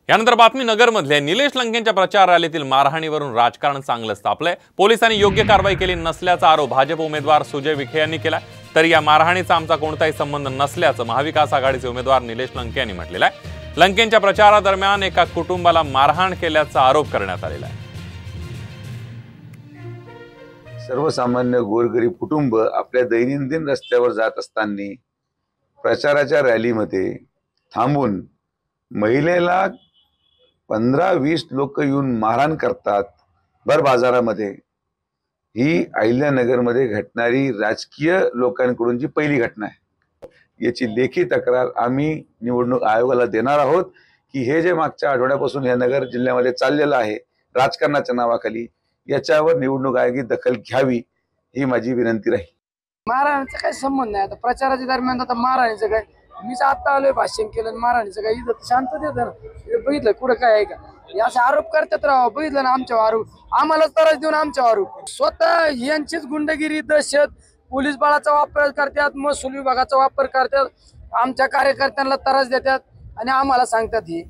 यानंतर बातमी नगरमधल्या निलेश लंकेंच्या प्रचार रॅलीतील मारहाणीवरून राजकारण चांगलंच तापलंय। पोलिसांनी योग्य कारवाई केली नसल्याचा आरोप भाजप उमेदवार सुजय विखे यांनी केला। तर या मारहाणीचा आमचा कोणताही संबंध नसल्याचं महाविकास आघाडीचे उमेदवार निलेश लंके यांनी म्हटलेलं आहे। लंकेंच्या प्रचारादरम्यान एका कुटुंबाला मारहाण केल्याचा आरोप करण्यात आलेला आहे। सर्वसामान्य गोरगरीब कुटुंब आपल्या दैनंदिन रस्त्यावर जात असताना प्रचाराच्या रॅलीमध्ये थांबून महिलेला 15-20 लोक येऊन मारहाण करतात भर बाजारामध्ये। ही अहिल्यानगरमध्ये घडणारी राजकीय लोकांकडून जी पहिली घटना आहे। याची लेखी तक्रार आम्ही निवडणूक आयोगाला देणार आहोत की हे जे मागच्या आठवड्यापासून या नगर जिल्ह्यामध्ये चाललेलं आहे राजकारणाच्या नावाखाली, याच्यावर निवडणूक आयोगाने दखल घ्यावी ही माझी विनंती राहील। मारहाणीचा काही संबंध नाही। आता प्रचाराच्या दरम्यान आता मारहाणीचं काय, मीच आता आलोय भाषण केलं, मारहाणीचं काय इथं शांततेत ना बघितलं कुठं काय आहे का, हे असे आरोप करतात राव। बघितलं ना आमच्यावर आरोप, आम्हालाच त्रास देऊन आमच्यावर आरोप। स्वतः यांचीच गुंडगिरी, दहशत, पोलीस बळाचा वापर करतात, महसूल विभागाचा वापर करतात, आमच्या कार्यकर्त्यांना त्रास देतात आणि आम्हाला सांगतात हे